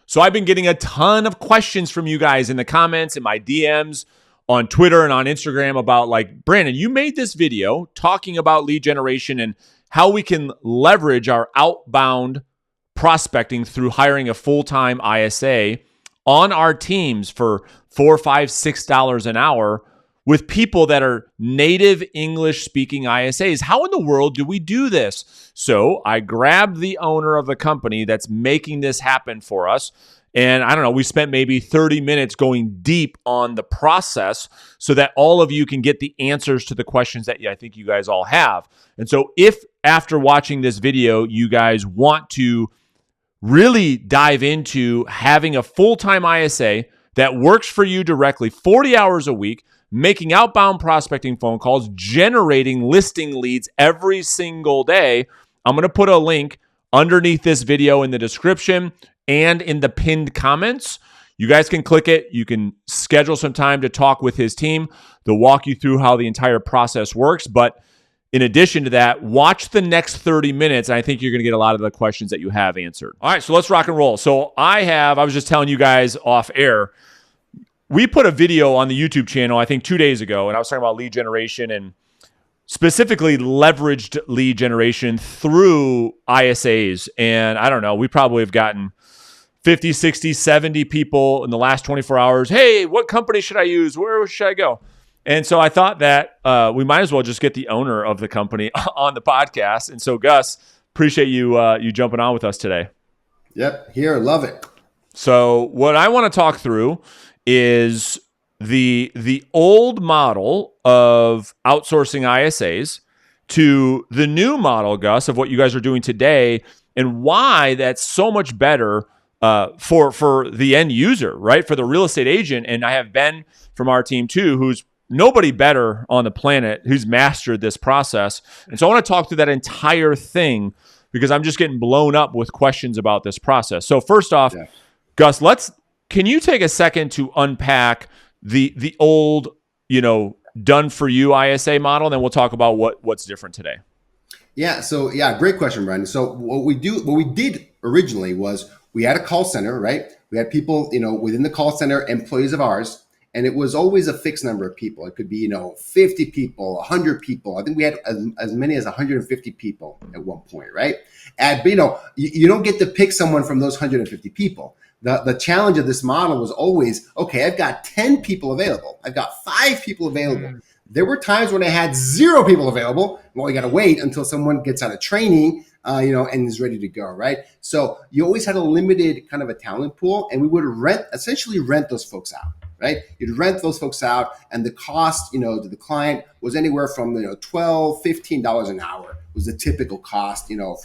So I've been getting a ton of questions from you guys in the comments and my DMs on Twitter and on Instagram about like, Brandon, you made this video talking about lead generation and how we can leverage our outbound prospecting through hiring a full-time ISA on our teams for $4, $5, $6 an hour with people that are native English speaking ISAs. How in the world do we do this? So I grabbed the owner of the company that's making this happen for us. And I don't know, we spent maybe 30 minutes going deep on the process so that all of you can get the answers to the questions that I think you guys all have. And so if after watching this video, you guys want to really dive into having a full-time ISA that works for you directly 40 hours a week, making outbound prospecting phone calls, generating listing leads every single day, I'm going to put a link underneath this video in the description and in the pinned comments. You guys can click it. You can schedule some time to talk with his team. They'll walk you through how the entire process works. But in addition to that, watch the next 30 minutes. And I think you're going to get a lot of the questions that you have answered. All right, so let's rock and roll. So I was just telling you guys off air, we put a video on the YouTube channel, I think 2 days ago, and I was talking about lead generation and specifically leveraged lead generation through ISAs. And I don't know, we probably have gotten 50, 60, 70 people in the last 24 hours. Hey, what company should I use? Where should I go? And so I thought that we might as well just get the owner of the company on the podcast. And so Gus, appreciate you jumping on with us today. Yep, here, love it. So what I want to talk through is the old model of outsourcing ISAs to the new model, Gus, of what you guys are doing today and why that's so much better for the end user, right? For the real estate agent. And I have Ben from our team too, who's nobody better on the planet who's mastered this process. And so I want to talk through that entire thing because I'm just getting blown up with questions about this process. So first off, yeah. Gus, can you take a second to unpack the old, done for you ISA model, and then we'll talk about what's different today. Yeah. So great question, Brandon. So what we did originally was we had a call center, right? We had people, within the call center, employees of ours, and it was always a fixed number of people. It could be, 50 people, 100 people. I think we had as many as 150 people at one point, right? And, you don't get to pick someone from those 150 people. The challenge of this model was always, okay, I've got 10 people available. I've got 5 people available. There were times when I had 0 people available. Well, you got to wait until someone gets out of training, and is ready to go, right? So you always had a limited kind of a talent pool, and we would essentially rent those folks out, right? You'd rent those folks out, and the cost, to the client was anywhere from $12, $15 an hour was the typical cost, to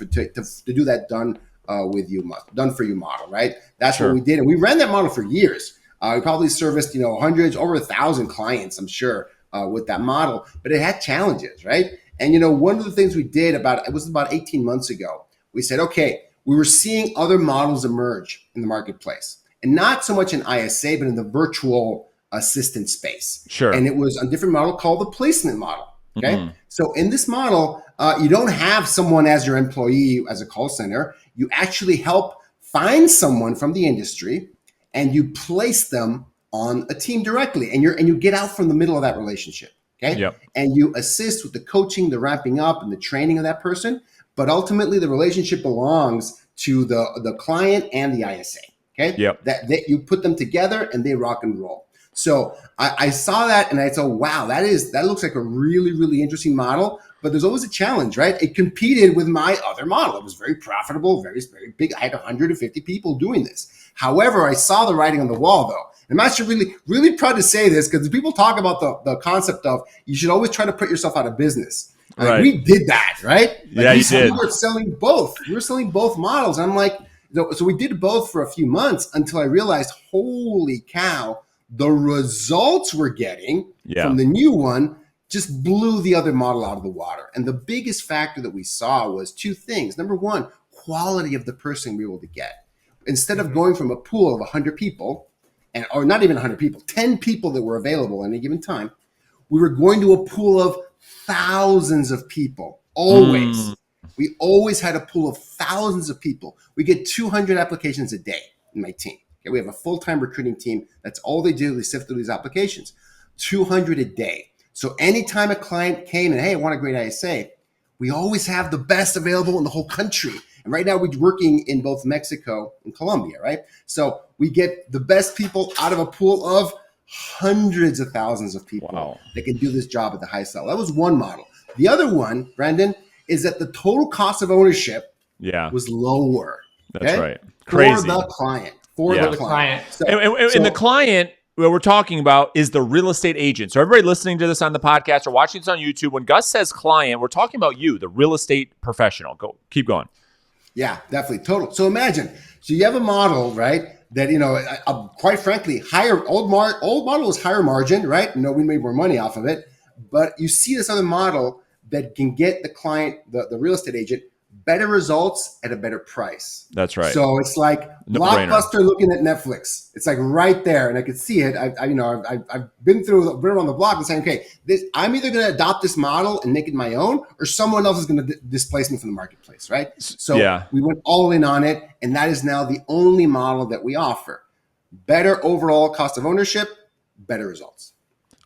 do that done for you model, right? That's sure. What we did. And we ran that model for years. We probably serviced, hundreds, over 1,000 clients, I'm sure, with that model, but it had challenges, right? And, one of the things we did it was about 18 months ago, we said, okay, we were seeing other models emerge in the marketplace, and not so much in ISA, but in the virtual assistant space. Sure. And it was a different model called the placement model. Okay. Mm-hmm. So in this model, you don't have someone as your employee as a call center. You actually help find someone from the industry and you place them on a team directly, and you get out from the middle of that relationship. Okay. Yep. And you assist with the coaching, the ramping up, and the training of that person. But ultimately the relationship belongs to the client and the ISA. Okay. Yep. That you put them together and they rock and roll. So I saw that and I thought, wow, that looks like a really, really interesting model. But there's always a challenge, right? It competed with my other model. It was very profitable, very, very big. I had 150 people doing this. However, I saw the writing on the wall, though. I'm actually really, really proud to say this because people talk about the concept of you should always try to put yourself out of business. Right. We did that, right? Yeah, you did. We were selling both. We were selling both models. I'm like, so we did both for a few months until I realized, holy cow, the results we're getting from the new one just blew the other model out of the water. And the biggest factor that we saw was 2 things. Number one, quality of the person we were able to get. Instead of going from a pool of 100 people, or not even 100 people, 10 people that were available at any given time, we were going to a pool of thousands of people, always. We always had a pool of thousands of people. We get 200 applications a day, in my team. Okay, we have a full-time recruiting team. That's all they do. They sift through these applications. 200 a day. So anytime a client came and, hey, I want a great ISA, we always have the best available in the whole country. And right now we're working in both Mexico and Colombia, right? So we get the best people out of a pool of hundreds of thousands of people that can do this job at the highest level. That was one model. The other one, Brandon, is that the total cost of ownership was lower. That's right. Crazy. For the client. For the client. So, and the client, what we're talking about is the real estate agent. So everybody listening to this on the podcast or watching this on YouTube, when Gus says client, we're talking about you, the real estate professional. Keep going. Yeah, definitely. Total. So imagine, so you have a model, right? That, quite frankly, old model is higher margin, right? We made more money off of it. But you see this other model that can get the client, the real estate agent, better results at a better price. That's right. So it's like Blockbuster looking at Netflix. It's like right there, and I could see it. I've been around the block and saying, okay, I'm either going to adopt this model and make it my own, or someone else is going to displace me from the marketplace, right? So we went all in on it, and that is now the only model that we offer. Better overall cost of ownership, better results.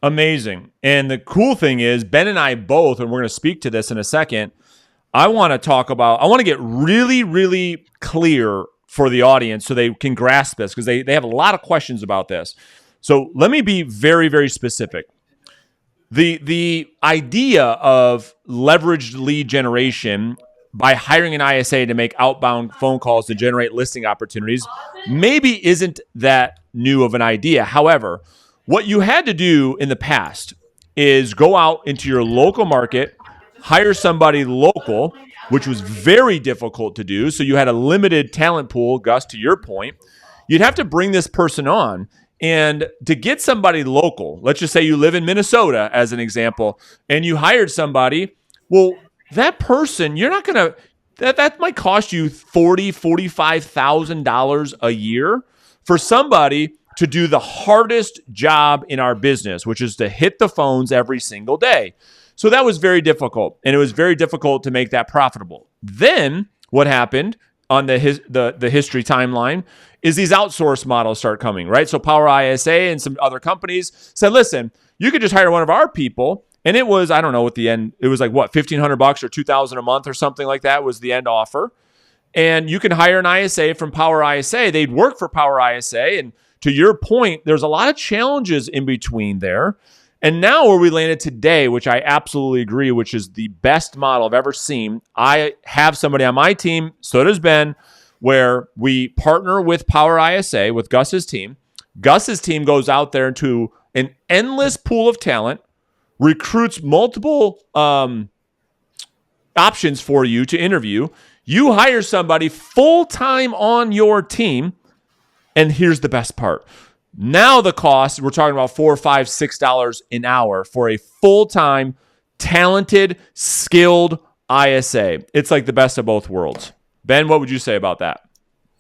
Amazing. And the cool thing is, Ben and I both, and we're going to speak to this in a second, I want to get really, really clear for the audience so they can grasp this, because they have a lot of questions about this. So let me be very, very specific. The idea of leveraged lead generation by hiring an ISA to make outbound phone calls to generate listing opportunities maybe isn't that new of an idea. However, what you had to do in the past is go out into your local market, hire somebody local, which was very difficult to do. So you had a limited talent pool, Gus, to your point. You'd have to bring this person on. And to get somebody local, let's just say you live in Minnesota as an example, and you hired somebody, well, that person, you're not going to, that might cost you $40,000, $45,000 a year for somebody to do the hardest job in our business, which is to hit the phones every single day. So that was very difficult, and it was very difficult to make that profitable. Then what happened on the history timeline is these outsource models start coming, right? So Power ISA and some other companies said, listen, you could just hire one of our people. And it was, I don't know what the end, it was like what, $1,500 or $2,000 a month or something like that was the end offer. And you can hire an ISA from Power ISA. They'd work for Power ISA. And to your point, there's a lot of challenges in between there. And now where we landed today, which I absolutely agree, which is the best model I've ever seen. I have somebody on my team, so does Ben, where we partner with Power ISA, with Gus's team. Gus's team goes out there into an endless pool of talent, recruits multiple options for you to interview. You hire somebody full-time on your team, and here's the best part. Now the cost, we're talking about $4, $5, $6 an hour for a full-time, talented, skilled ISA. It's like the best of both worlds. Ben, what would you say about that?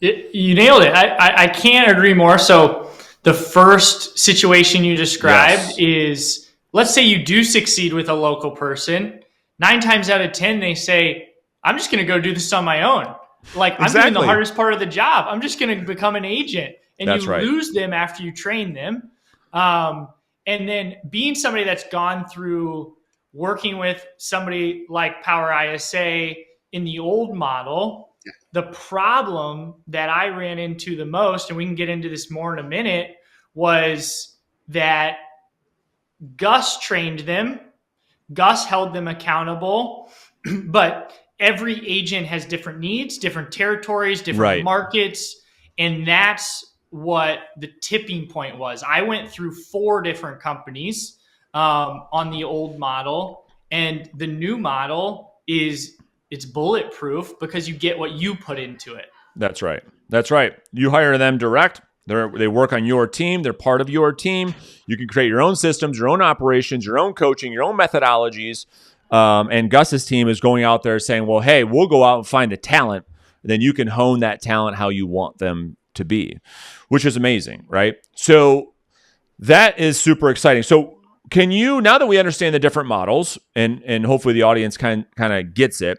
You nailed it. I can't agree more. So the first situation you described is, let's say you do succeed with a local person. 9 times out of 10, they say, I'm just going to go do this on my own. Like, I'm doing the hardest part of the job. I'm just going to become an agent. And you lose them after you train them. And then being somebody that's gone through working with somebody like Power ISA in the old model, the problem that I ran into the most, and we can get into this more in a minute, was that Gus trained them. Gus held them accountable, but every agent has different needs, different territories, different markets. And that's what the tipping point was. I went through 4 different companies on the old model, and the new model it's bulletproof because you get what you put into it. That's right. You hire them direct. They work on your team. They're part of your team. You can create your own systems, your own operations, your own coaching, your own methodologies. And Gus's team is going out there saying, well, hey, we'll go out and find the talent. Then you can hone that talent how you want them to be, which is amazing, right? So that is super exciting. So can you, now that we understand the different models and hopefully the audience kind of gets it,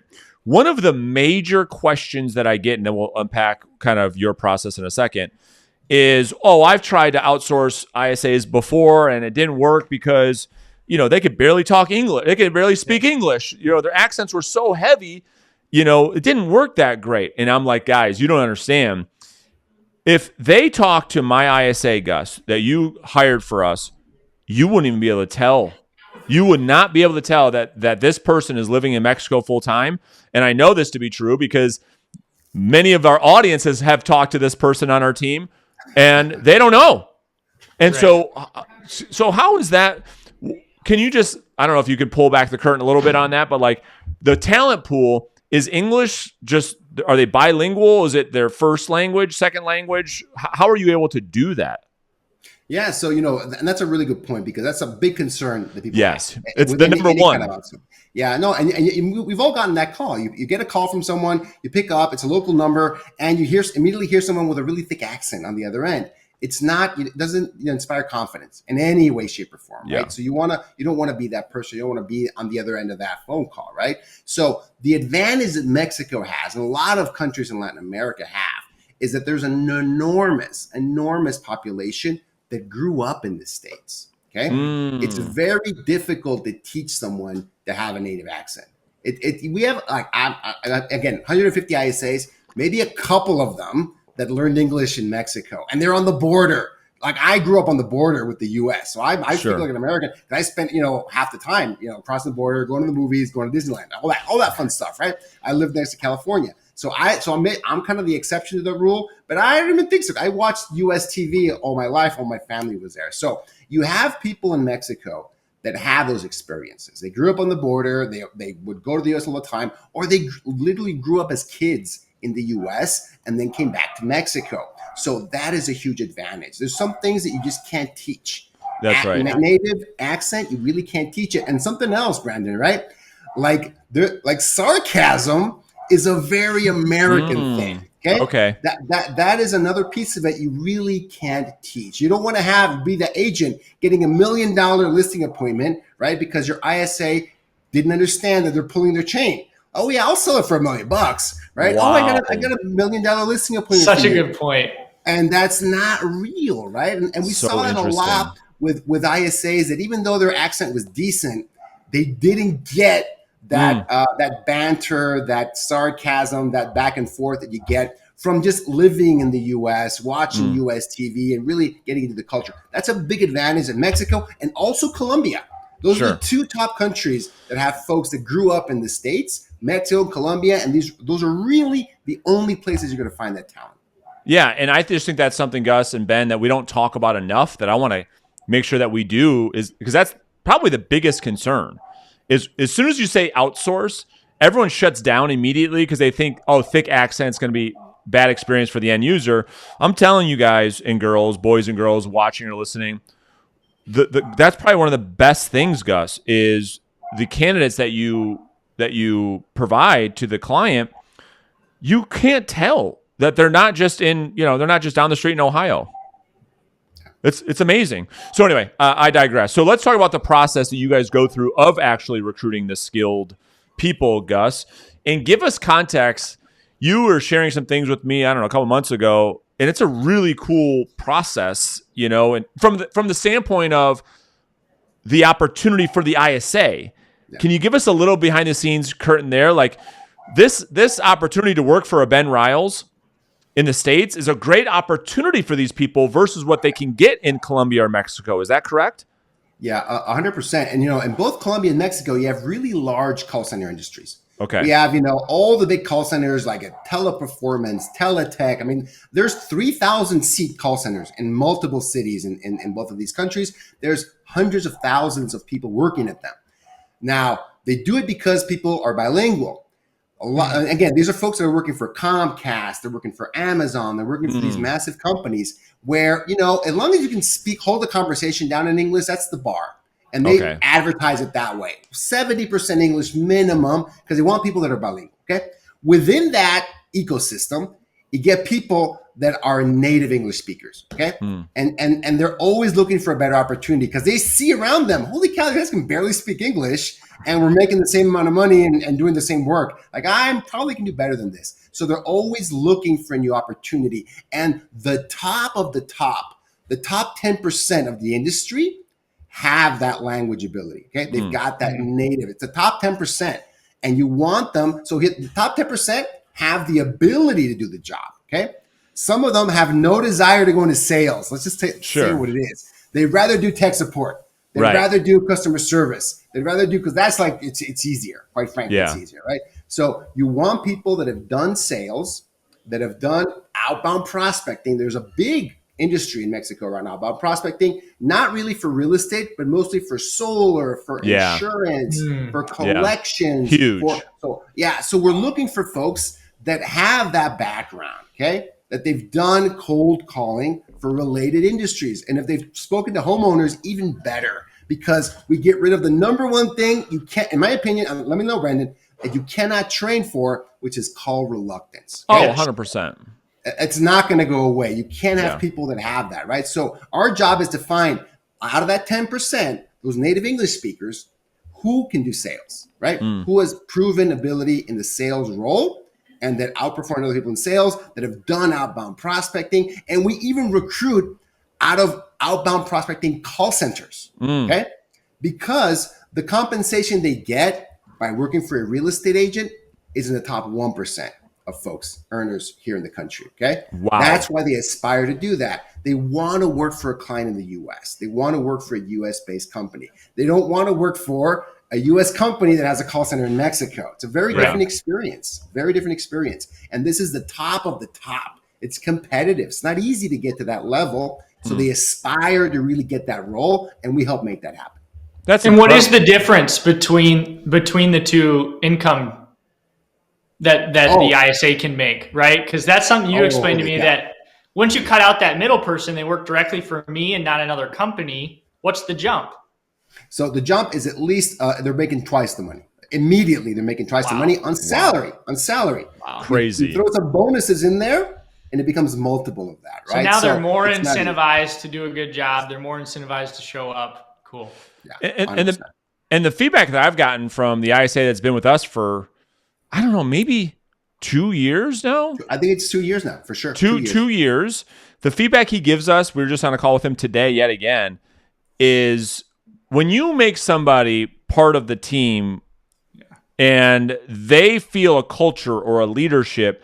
one of the major questions that I get, and then we'll unpack kind of your process in a second, is, oh, I've tried to outsource ISAs before and it didn't work because, they could barely talk English. They could barely speak English. Their accents were so heavy, it didn't work that great. And I'm like, guys, you don't understand. If they talk to my ISA, Gus, that you hired for us, you wouldn't even be able to tell. You would not be able to tell that this person is living in Mexico full time. And I know this to be true because many of our audiences have talked to this person on our team and they don't know. And so how is that? Can you just, I don't know if you could pull back the curtain a little bit on that, but like the talent pool, is English just, are they bilingual? Is it their first language, second language? How are you able to do that? Yeah, so and that's a really good point because that's a big concern that people Yes, have. it's the number one. Yeah, no, and we've all gotten that call. You get a call from someone, you pick up, it's a local number, and you immediately hear someone with a really thick accent on the other end. It's not, it doesn't inspire confidence in any way, shape, or form, right? So you don't want to be that person. You don't want to be on the other end of that phone call, right? So the advantage that Mexico has, and a lot of countries in Latin America have, is that there's an enormous population that grew up in the States. Okay. It's very difficult to teach someone to have a native accent. We have again, 150 ISAs, maybe a couple of them that learned English in Mexico, and they're on the border. Like I grew up on the border with the US. So I speak like an American, and I spent, half the time, crossing the border, going to the movies, going to Disneyland, all that fun stuff, right? I lived next to California. So I'm kind of the exception to the rule, but I don't even think so. I watched US TV all my life. All my family was there. So you have people in Mexico that have those experiences. They grew up on the border. They would go to the US all the time, or they literally grew up as kids in the US and then came back to Mexico. So that is a huge advantage. There's some things that you just can't teach. That's right. Native accent, you really can't teach it. And something else, Brandon, right? Like sarcasm is a very American thing. Okay. That is another piece of it you really can't teach. You don't want to be the agent getting $1 million listing appointment, right? Because your ISA didn't understand that they're pulling their chain. Oh yeah, I'll sell it for $1 million, right? Wow. Oh, I got $1 million listing appointment. Such a good point. And that's not real, right? And we saw that a lot with ISAs, that even though their accent was decent, they didn't get that banter, that sarcasm, that back and forth that you get from just living in the US, watching US TV, and really getting into the culture. That's a big advantage in Mexico and also Colombia. Those are the two top countries that have folks that grew up in the States, Mexico, Colombia, and those are really the only places you're going to find that talent. Yeah, and I just think that's something, Gus and Ben, that we don't talk about enough, that I want to make sure that we do, is because that's probably the biggest concern. Is as soon as you say outsource, everyone shuts down immediately because they think, oh, thick accent's going to be bad experience for the end user. I'm telling you guys and girls, boys and girls watching or listening, that's probably one of the best things, Gus, is the candidates that you provide to the client. You can't tell that they're not just they're not just down the street in Ohio. It's amazing. So anyway, I digress. So let's talk about the process that you guys go through of actually recruiting the skilled people, Gus, and give us context. You were sharing some things with me, I don't know, a couple months ago, and it's a really cool process, and from the standpoint of the opportunity for the ISA. Yeah. Can you give us a little behind the scenes curtain there? Like this opportunity to work for a Ben Riles in the States is a great opportunity for these people versus what they can get in Colombia or Mexico. Is that correct? Yeah, 100%. And, in both Colombia and Mexico, you have really large call center industries. Okay. We have, all the big call centers like a Teleperformance, Teletech. I mean, there's 3,000 seat call centers in multiple cities in both of these countries. There's hundreds of thousands of people working at them. Now, they do it because people are bilingual. Again, these are folks that are working for Comcast, they're working for Amazon, they're working for these massive companies where, as long as you can hold the conversation down in English, that's the bar. And they advertise it that way. 70% English minimum because they want people that are bilingual. Okay. Within that ecosystem, you get people that are native English speakers. Okay. And they're always looking for a better opportunity because they see around them, holy cow, these guys can barely speak English and we're making the same amount of money and doing the same work. Like, I'm probably can do better than this. So they're always looking for a new opportunity. And the top 10% of the industry have that language ability. Okay. They've got that native. It's the top 10%. And you want them. So the top 10% have the ability to do the job. Okay. Some of them have no desire to go into sales. Let's just say what it is. They'd rather do tech support. They'd rather do customer service. They'd rather do, because that's like, it's easier. Quite frankly, it's easier, right? So you want people that have done sales, that have done outbound prospecting. There's a big industry in Mexico right now about prospecting, not really for real estate, but mostly for solar, for insurance, for collections. Huge. So we're looking for folks that have that background, okay? That they've done cold calling for related industries. And if they've spoken to homeowners, even better, because we get rid of the number one thing you can't, in my opinion, let me know, Brandon, that you cannot train for, which is call reluctance. Okay? 100%. It's not going to go away. You can't have people that have that, right? So our job is to find out of that 10%, those native English speakers, who can do sales, right? Who has proven ability in the sales role and that outperform other people in sales, that have done outbound prospecting. And we even recruit out of outbound prospecting call centers, okay? Because the compensation they get by working for a real estate agent is in the top 1% of folks, earners here in the country, okay? Wow. That's why they aspire to do that. They want to work for a client in the US. They want to work for a US-based company. They don't want to work for a US company that has a call center in Mexico. It's a very different experience, very different experience. And this is the top of the top. It's competitive. It's not easy to get to that level. So they aspire to really get that role, and we help make that happen. What is the difference between the two income that the ISA can make, right? Because that's something you explained to me that once you cut out that middle person, they work directly for me and not another company. What's the jump? So the jump is at least they're making twice the money. Immediately, they're making twice the money on salary. On salary. Wow. Crazy. You throw some bonuses in there, and it becomes multiple of that, right? So now they're more incentivized to do a good job. They're more incentivized to show up. Cool. Yeah, and the feedback that I've gotten from the ISA that's been with us for, I don't know, maybe 2 years now? I think it's 2 years now, for sure. 2 years. The feedback he gives us, we were just on a call with him today yet again, is when you make somebody part of the team and they feel a culture or a leadership,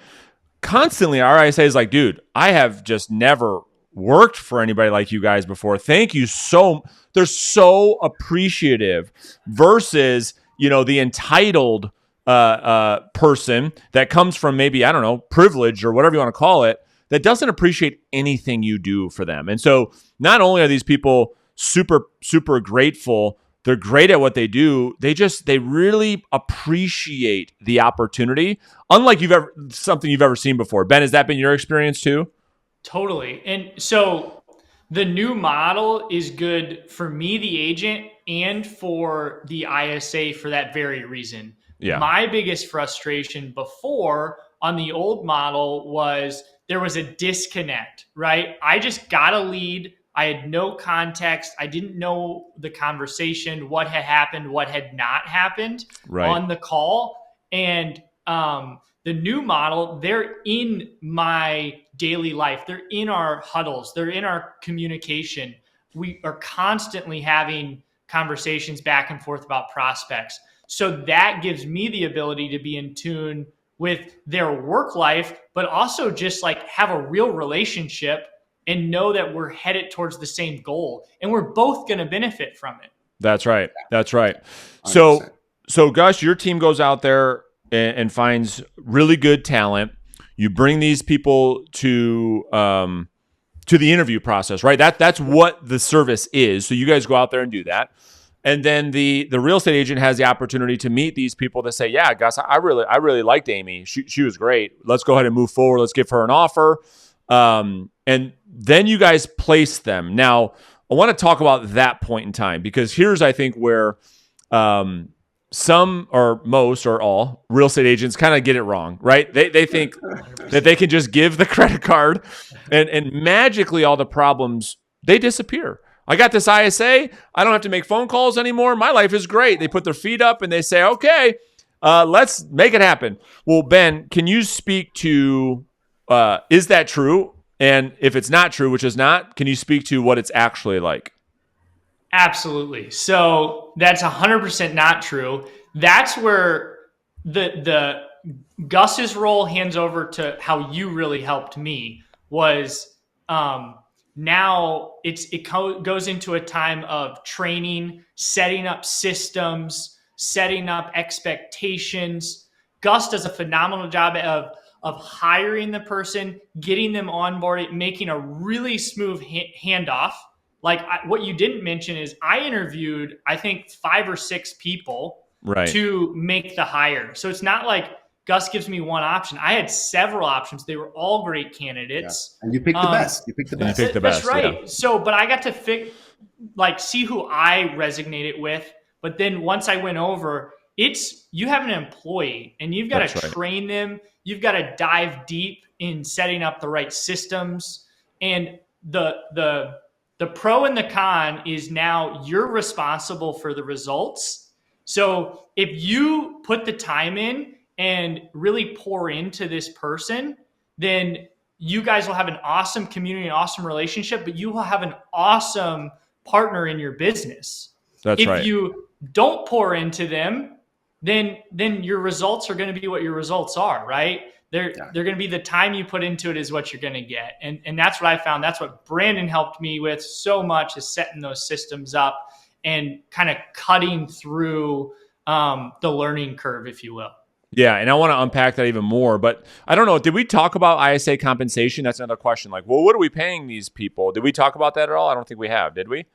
constantly our ISA is like, dude, I have just never worked for anybody like you guys before. Thank you so much. They're so appreciative versus, the entitled person that comes from maybe, I don't know, privilege or whatever you want to call it, that doesn't appreciate anything you do for them. And so not only are these people super, super grateful, they're great at what they do. They really appreciate the opportunity. Unlike something you've ever seen before. Ben, has that been your experience too? Totally. And so the new model is good for me, the agent, and for the ISA for that very reason. Yeah. My biggest frustration before on the old model was there was a disconnect, right? I just got a lead. I had no context. I didn't know the conversation, what had happened, what had not happened on the call. And the new model, they're in my daily life. They're in our huddles. They're in our communication. We are constantly having conversations back and forth about prospects. So that gives me the ability to be in tune with their work life, but also just like have a real relationship and know that we're headed towards the same goal and we're both going to benefit from it. That's right. That's right. 100%. So Gus, your team goes out there and finds really good talent. You bring these people to the interview process, right? That's what the service is. So you guys go out there and do that. And then the real estate agent has the opportunity to meet these people that say, yeah, Gus, I really liked Amy. She was great. Let's go ahead and move forward. Let's give her an offer. And then you guys place them. Now, I want to talk about that point in time because here's, I think, where some some or most or all real estate agents kind of get it wrong, right? They think that they can just give the credit card and magically all the problems, they disappear. I got this ISA. I don't have to make phone calls anymore. My life is great. They put their feet up and they say, okay, let's make it happen. Well, Ben, can you speak to, is that true? And if it's not true, which is not, can you speak to what it's actually like? Absolutely. So that's 100% not true. That's where the Gus's role hands over to how you really helped me was now it goes into a time of training, setting up systems, setting up expectations. Gus does a phenomenal job of hiring the person, getting them onboarded, making a really smooth handoff. Like what you didn't mention is I interviewed, I think 5 or 6 people to make the hire. So it's not like Gus gives me one option. I had several options. They were all great candidates. Yeah. And you picked the best. You picked the best. That's right. Yeah. So, but I got to see who I resonated with. But then once I went over, you have an employee and you've got to train them. You've got to dive deep in setting up the right systems. And the pro and the con is now you're responsible for the results. So if you put the time in and really pour into this person, then you guys will have an awesome community, an awesome relationship, but you will have an awesome partner in your business. If you don't pour into them, then your results are going to be what your results are, right? They're going to be the time you put into it is what you're going to get. And that's what I found. That's what Brandon helped me with so much, is setting those systems up and kind of cutting through the learning curve, if you will. Yeah, and I want to unpack that even more, but I don't know. Did we talk about ISA compensation? That's another question. Like, well, what are we paying these people? Did we talk about that at all? I don't think we have. Did we?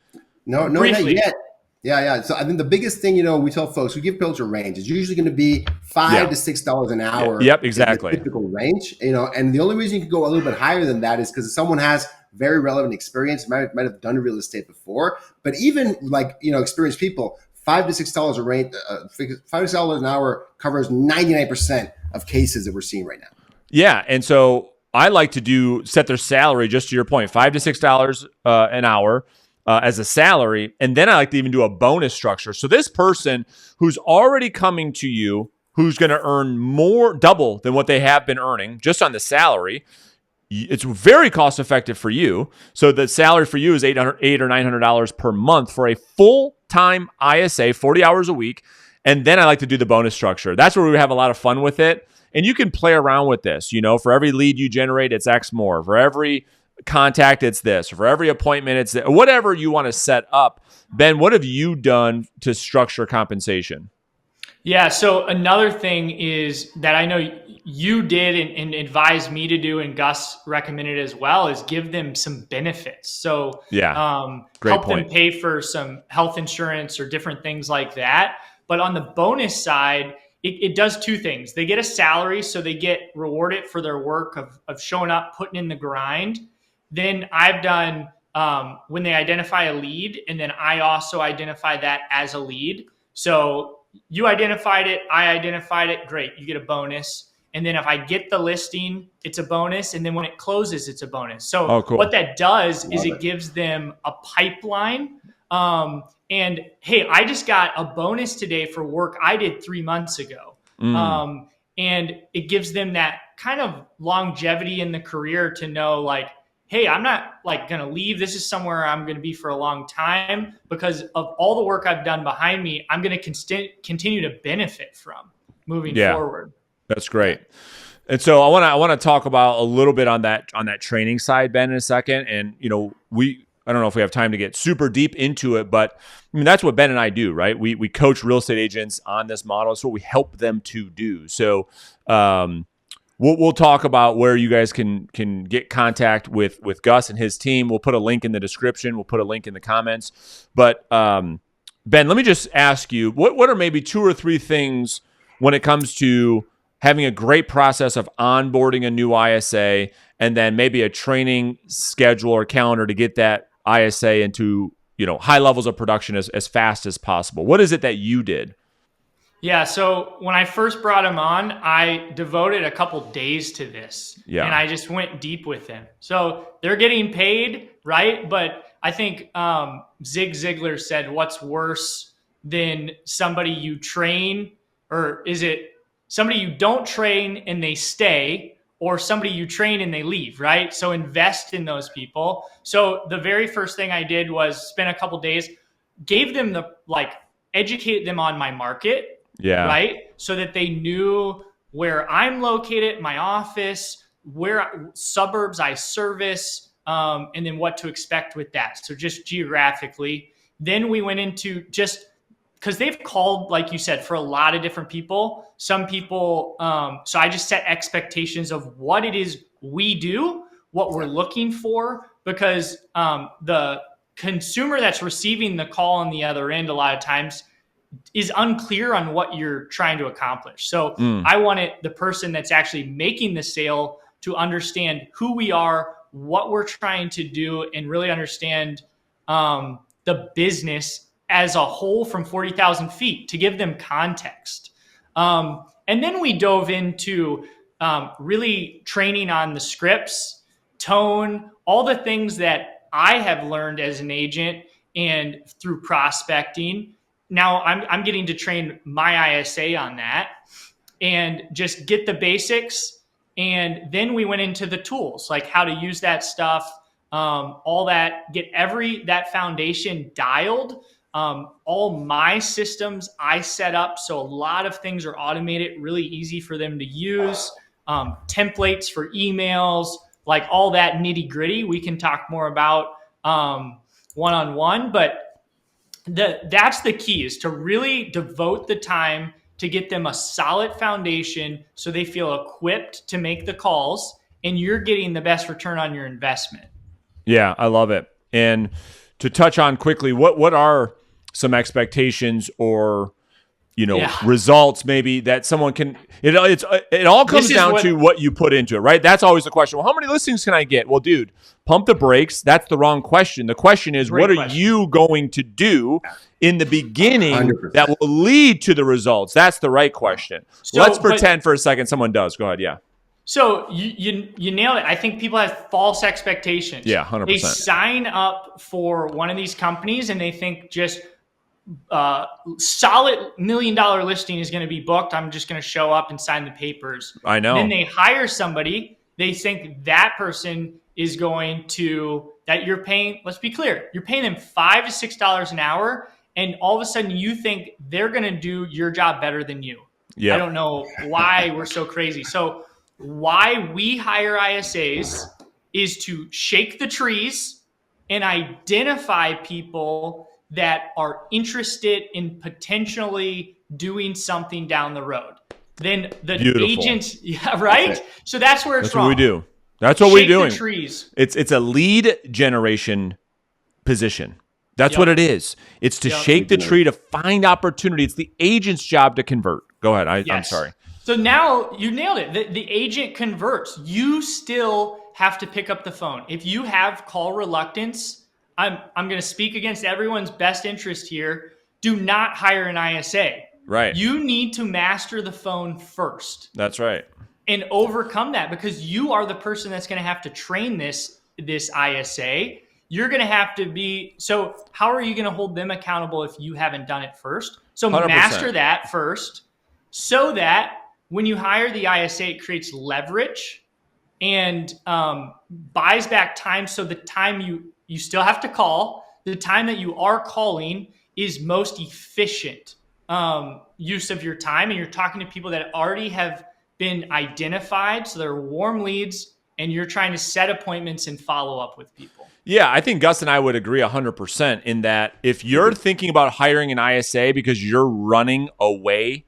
No, briefly. Not yet. Yeah. So I think the biggest thing, we tell folks, we give folks a range. It's usually going to be $5 to $6 an hour. Yep, exactly. Typical range, and the only reason you can go a little bit higher than that is because someone has very relevant experience, might have done real estate before. But even experienced people, $5 to $6 a range, $5 to $6 an hour covers 99% of cases that we're seeing right now. Yeah, and so I like to set their salary, just to your point, $5 to $6 an hour as a salary, and then I like to even do a bonus structure. So this person who's already coming to you, who's going to earn double than what they have been earning just on the salary, it's very cost effective for you. So the salary for you is $800 or $900 per month for a full-time ISA, 40 hours a week. And then I like to do the bonus structure. That's where we have a lot of fun with it. And you can play around with this. For every lead you generate, it's X more. For every contact, it's this. For every appointment, it's this. Whatever you want to set up. Ben, what have you done to structure compensation? Yeah. So another thing is that I know you did and advised me to do, and Gus recommended as well, is give them some benefits. So help them pay for some health insurance or different things like that. But on the bonus side, it does 2 things. They get a salary, so they get rewarded for their work of showing up, putting in the grind. Then I've done when they identify a lead, and then I also identify that as a lead. So you identified it, I identified it, great, you get a bonus. And then if I get the listing, it's a bonus. And then when it closes, it's a bonus. So what that does is it gives them a pipeline. And hey, I just got a bonus today for work I did 3 months ago. And it gives them that kind of longevity in the career to know, like, hey, I'm not going to leave. This is somewhere I'm going to be for a long time because of all the work I've done behind me. I'm going to continue to benefit from moving forward. That's great. And so I want to talk about a little bit on that training side, Ben, in a second. And I don't know if we have time to get super deep into it, but that's what Ben and I do, right? We coach real estate agents on this model. It's what we help them to do. So we'll talk about where you guys can get contact with Gus and his team. We'll put a link in the description. We'll put a link in the comments. But Ben, let me just ask you, what are maybe 2 or 3 things when it comes to having a great process of onboarding a new ISA, and then maybe a training schedule or calendar to get that ISA into high levels of production as fast as possible? What is it that you did? Yeah. So when I first brought him on, I devoted a couple days to this. Yeah. And I just went deep with him. So they're getting paid, right? But I think Zig Ziglar said, what's worse than somebody you train, or is it somebody you don't train and they stay, or somebody you train and they leave, right? So invest in those people. So the very first thing I did was spend a couple days, gave them educate them on my market, Yeah. right? So that they knew where I'm located, my office, where suburbs I service, and then what to expect with that. So just geographically. Then we went into just because they've called, like you said, for a lot of different people. Some people, so I just set expectations of what it is we do, what we're looking for, because the consumer that's receiving the call on the other end a lot of times is unclear on what you're trying to accomplish. So I wanted the person that's actually making the sale to understand who we are, what we're trying to do, and really understand the business as a whole from 40,000 feet to give them context. And then we dove into really training on the scripts, tone, all the things that I have learned as an agent and through prospecting. Now I'm getting to train my ISA on that and just get the basics. And then we went into the tools, like how to use that stuff, all that, get that foundation dialed. All my systems I set up, so a lot of things are automated, really easy for them to use. Templates for emails, like all that nitty gritty. We can talk more about one-on-one, but that's the key, is to really devote the time to get them a solid foundation so they feel equipped to make the calls, and you're getting the best return on your investment. Yeah, I love it. And to touch on quickly, what are some expectations or results maybe that someone can, it all comes down to what you put into it, right? That's always the question. Well, how many listings can I get? Well, dude, pump the brakes. That's the wrong question. The question is, what are you going to do in the beginning 100%. That will lead to the results? That's the right question. So, let's pretend for a second someone does. Go ahead. Yeah. So you nailed it. I think people have false expectations. Yeah, 100%. They sign up for one of these companies and they think just solid $1 million listing is going to be booked. I'm just going to show up and sign the papers. I know. And then they hire somebody. They think that person is going to, that you're paying, let's be clear, you're paying them $5 to $6 an hour. And all of a sudden you think they're going to do your job better than you. Yeah. I don't know why we're so crazy. So why we hire ISAs is to shake the trees and identify people that are interested in potentially doing something down the road. Then the agents, yeah, right? Okay. So that's where it's wrong. That's what we do. That's what we're doing. The trees. It's a lead generation position. That's what it is. It's to shake the tree, to find opportunity. It's the agent's job to convert. Go ahead. I'm sorry. So now you nailed it. The agent converts. You still have to pick up the phone. If you have call reluctance, I'm going to speak against everyone's best interest here. Do not hire an ISA. Right. You need to master the phone first. That's right. And overcome that, because you are the person that's going to have to train this ISA. You're going to have to be, so how are you going to hold them accountable if you haven't done it first? So 100%. Master that first, so that when you hire the ISA, it creates leverage and buys back time. So the time you still have to call, the time that you are calling is most efficient use of your time. And you're talking to people that already have been identified. So they're warm leads, and you're trying to set appointments and follow up with people. Yeah, I think Gus and I would agree 100% in that if you're thinking about hiring an ISA because you're running away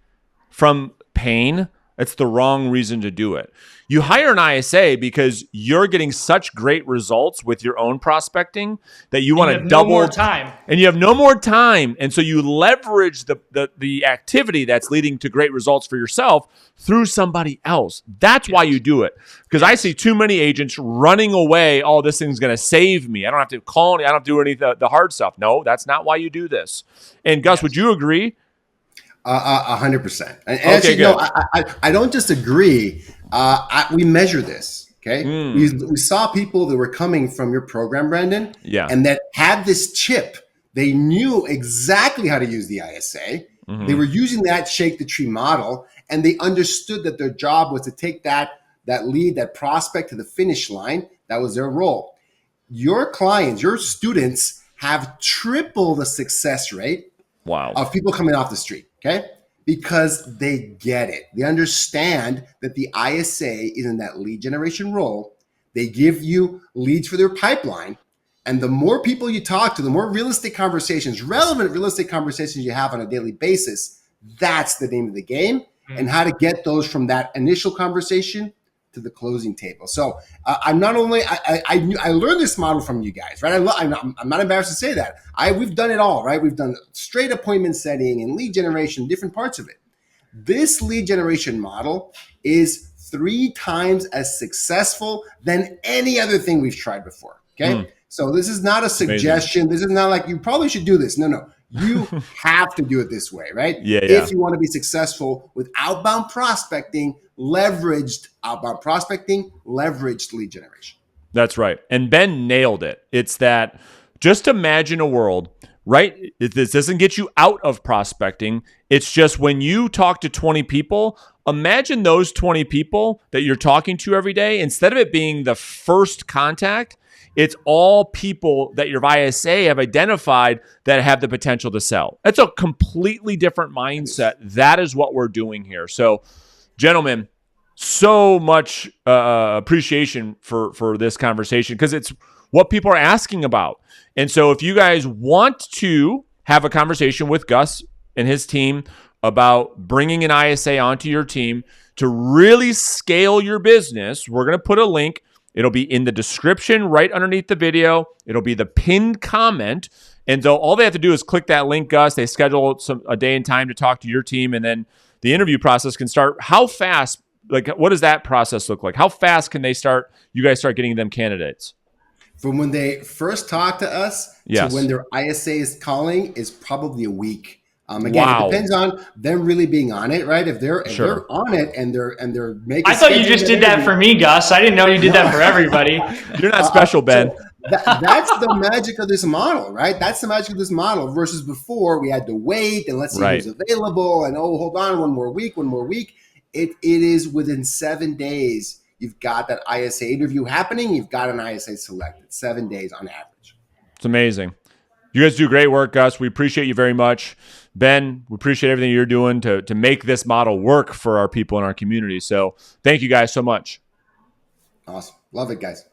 from pain, it's the wrong reason to do it. You hire an ISA because you're getting such great results with your own prospecting that you want to double more time. And you have no more time. And so you leverage the activity that's leading to great results for yourself through somebody else. That's why you do it. Because I see too many agents running away. Oh, this thing's going to save me. I don't have to call. I don't have to do any of the hard stuff. No, that's not why you do this. And Gus, would you agree? 100%. And Okay, actually, good. no, I don't disagree. We measure this. Okay, we saw people that were coming from your program, Brandon, Yeah. and that had this chip. They knew exactly how to use the ISA. They were using that shake the tree model, and they understood that their job was to take that lead, that prospect to the finish line. That was their role. Your clients, your students have triple the success rate Wow. of people coming off the street, okay? Because they get it. They understand that the ISA is in that lead generation role. They give you leads for their pipeline. And the more people you talk to, the more realistic conversations, relevant realistic conversations you have on a daily basis, that's the name of the game, and how to get those from that initial conversation to the closing table. So I'm not only I learned this model from you guys, right? I'm not embarrassed to say that. We've done it all, right? We've done straight appointment setting and lead generation, different parts of it. This lead generation model is 3 times as successful than any other thing we've tried before. Okay. So this is not a suggestion. This is not like you probably should do this. No. You have to do it this way, right? Yeah. If you want to be successful with outbound prospecting, leveraged outbound prospecting, leveraged lead generation. That's right. And Ben nailed it. It's that just imagine a world, right? This doesn't get you out of prospecting. It's just when you talk to 20 people, imagine those 20 people that you're talking to every day, instead of it being the first contact, it's all people that your ISA have identified that have the potential to sell. That's a completely different mindset. That is what we're doing here. So, gentlemen, so much appreciation for this conversation, because it's what people are asking about. And so if you guys want to have a conversation with Gus and his team about bringing an ISA onto your team to really scale your business, we're going to put a link. It'll be in the description right underneath the video. It'll be the pinned comment. And so all they have to do is click that link, Gus. They schedule a day and time to talk to your team, and then the interview process can start. How fast, like, what does that process look like? How fast can you guys start getting them candidates? From when they first talk to us to when their ISA is calling is probably a week. Again, it depends on them really being on it, right? If they're on it and they're making. I thought you just did that for me, Gus. I didn't know you did that for everybody. You're not special, Ben. So that's the magic of this model, right? That's the magic of this model versus before we had to wait and let's see who's available and hold on, one more week. It is within 7 days. You've got that ISA interview happening. You've got an ISA selected. 7 days on average. It's amazing. You guys do great work, Gus. We appreciate you very much. Ben, we appreciate everything you're doing to make this model work for our people in our community. So thank you guys so much. Awesome. Love it, guys.